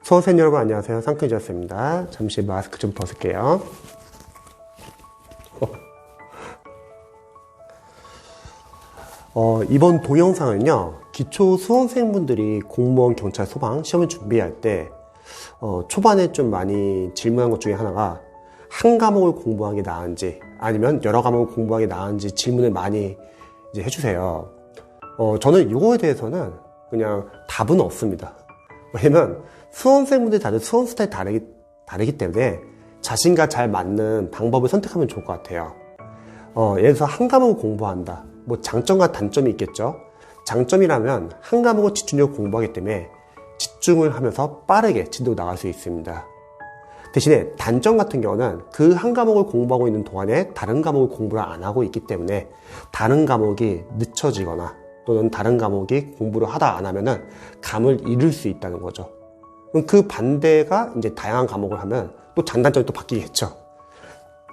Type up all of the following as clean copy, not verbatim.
수험생 여러분 안녕하세요. 상큼이었습니다. 잠시 마스크 좀 벗을게요. 이번 동영상은요, 기초 수험생분들이 공무원, 경찰, 소방 시험을 준비할 때 초반에 좀 많이 질문한 것 중에 하나가 한 과목을 공부하는 게 나은지 아니면 여러 과목을 공부하는 게 나은지 질문을 많이 이제 해주세요. 저는 이거에 대해서는 그냥 답은 없습니다. 왜냐면 수험생분들이 다들 수험 스타일이 다르기 때문에 자신과 잘 맞는 방법을 선택하면 좋을 것 같아요. 예를 들어서 한 과목을 공부한다. 뭐 장점과 단점이 있겠죠. 장점이라면 한 과목을 집중적으로 공부하기 때문에 집중을 하면서 빠르게 진도로 나갈 수 있습니다. 대신에 단점 같은 경우는 그 한 과목을 공부하고 있는 동안에 다른 과목을 공부를 안 하고 있기 때문에 다른 과목이 늦춰지거나 또는 다른 과목이 공부를 하다 안 하면은 감을 잃을 수 있다는 거죠. 그럼 그 반대가 이제 다양한 과목을 하면 또 장단점이 또 바뀌겠죠.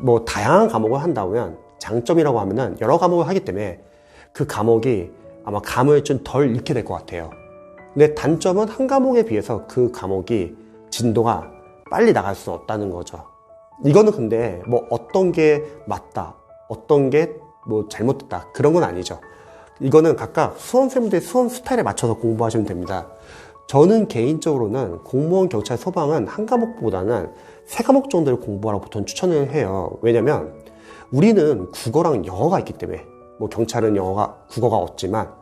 뭐 다양한 과목을 한다면 장점이라고 하면은 여러 과목을 하기 때문에 그 과목이 아마 감을 좀 덜 잃게 될 것 같아요. 근데 단점은 한 과목에 비해서 그 과목이 진도가 빨리 나갈 수 없다는 거죠. 이거는 근데 뭐 어떤 게 맞다, 어떤 게 뭐 잘못됐다 그런 건 아니죠. 이거는 각각 수험생분들의 수험 스타일에 맞춰서 공부하시면 됩니다. 저는 개인적으로는 공무원, 경찰, 소방은 한 과목보다는 세 과목 정도를 공부하라고 보통 추천을 해요. 왜냐면 우리는 국어랑 영어가 있기 때문에, 뭐 경찰은 국어가 없지만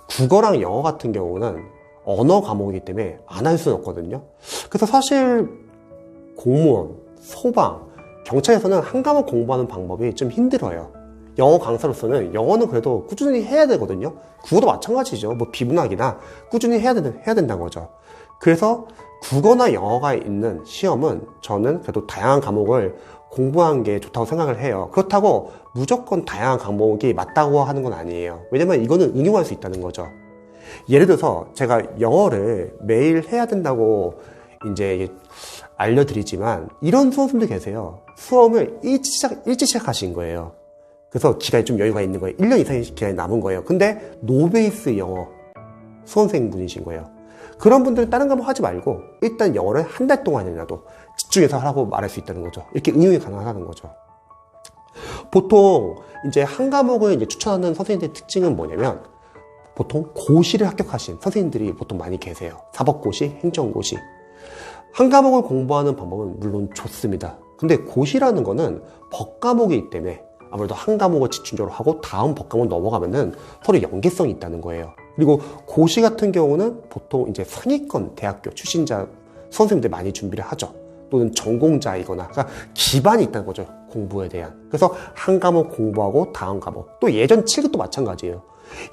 국어랑 영어 같은 경우는 언어 과목이기 때문에 안 할 수는 없거든요. 그래서 사실 공무원, 소방, 경찰에서는 한 과목 공부하는 방법이 좀 힘들어요. 영어 강사로서는 영어는 그래도 꾸준히 해야 되거든요. 국어도 마찬가지죠. 뭐 비문학이나 꾸준히 해야 된다는 거죠. 그래서 국어나 영어가 있는 시험은 저는 그래도 다양한 과목을 공부하는 게 좋다고 생각을 해요. 그렇다고 무조건 다양한 과목이 맞다고 하는 건 아니에요. 왜냐면 이거는 응용할 수 있다는 거죠. 예를 들어서 제가 영어를 매일 해야 된다고 이제 알려드리지만 이런 수험생들 계세요. 수험을 일찍 시작하신 거예요. 그래서 기간이 좀 여유가 있는 거예요. 1년 이상의 기간이 남은 거예요. 근데 노베이스 영어 수험생분이신 거예요. 그런 분들은 다른 과목 하지 말고 일단 영어를 한 달 동안이라도 집중해서 하라고 말할 수 있다는 거죠. 이렇게 응용이 가능하다는 거죠. 보통 이제 한 과목을 이제 추천하는 선생님들의 특징은 뭐냐면 보통 고시를 합격하신 선생님들이 보통 많이 계세요. 사법고시, 행정고시. 한 과목을 공부하는 방법은 물론 좋습니다. 근데 고시라는 거는 법과목이기 때문에 아무래도 한 과목을 집중적으로 하고 다음 법과목 넘어가면은 서로 연계성이 있다는 거예요. 그리고 고시 같은 경우는 보통 이제 상위권 대학교 출신자 선생님들 많이 준비를 하죠. 또는 전공자이거나, 그러니까 기반이 있다는 거죠. 공부에 대한. 그래서 한 과목 공부하고 다음 과목. 또 예전 7급도 마찬가지예요.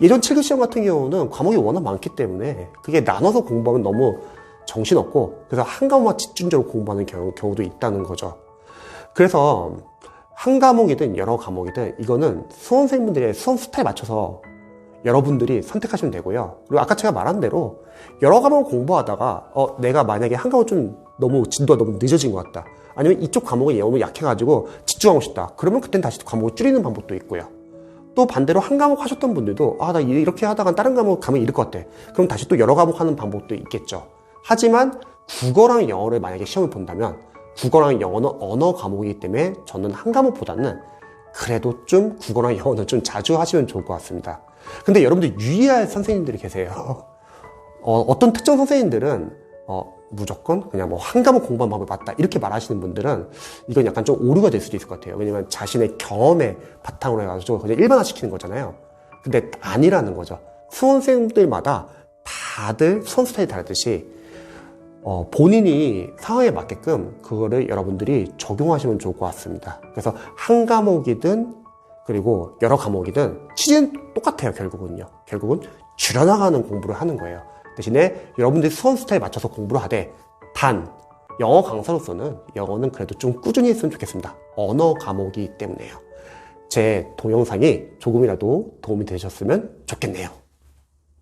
예전 7급 시험 같은 경우는 과목이 워낙 많기 때문에 그게 나눠서 공부하면 너무 정신없고, 그래서 한 과목만 집중적으로 공부하는 경우도 있다는 거죠. 그래서 한 과목이든 여러 과목이든 이거는 수험생분들의 수험 스타일에 맞춰서 여러분들이 선택하시면 되고요. 그리고 아까 제가 말한 대로 여러 과목 공부하다가 내가 만약에 한 과목 좀 진도가 너무 늦어진 것 같다. 아니면 이쪽 과목이 너무 약해가지고 집중하고 싶다. 그러면 그땐 다시 과목을 줄이는 방법도 있고요. 또 반대로 한 과목 하셨던 분들도 나 이렇게 하다가 다른 과목 가면 잃을 것 같아. 그럼 다시 또 여러 과목 하는 방법도 있겠죠. 하지만 국어랑 영어를 만약에 시험을 본다면 국어랑 영어는 언어 과목이기 때문에 저는 한 과목보다는 그래도 좀 국어랑 영어는 좀 자주 하시면 좋을 것 같습니다. 근데 여러분들 유의할 선생님들이 계세요. 어떤 특정 선생님들은 무조건 그냥 뭐 한 과목 공부하는 방법이 맞다 이렇게 말하시는 분들은 이건 약간 좀 오류가 될 수도 있을 것 같아요. 왜냐면 자신의 경험에 바탕으로 해가지고 그냥 일반화시키는 거잖아요. 근데 아니라는 거죠. 수험생들마다 다들 수험 스타일이 다르듯이 본인이 상황에 맞게끔 그거를 여러분들이 적용하시면 좋을 것 같습니다. 그래서 한 과목이든 그리고 여러 과목이든 취지는 똑같아요. 결국은 줄여나가는 공부를 하는 거예요. 대신에 여러분들이 수험 스타일에 맞춰서 공부를 하되 단 영어 강사로서는 영어는 그래도 좀 꾸준히 했으면 좋겠습니다. 언어 과목이기 때문에요. 제 동영상이 조금이라도 도움이 되셨으면 좋겠네요.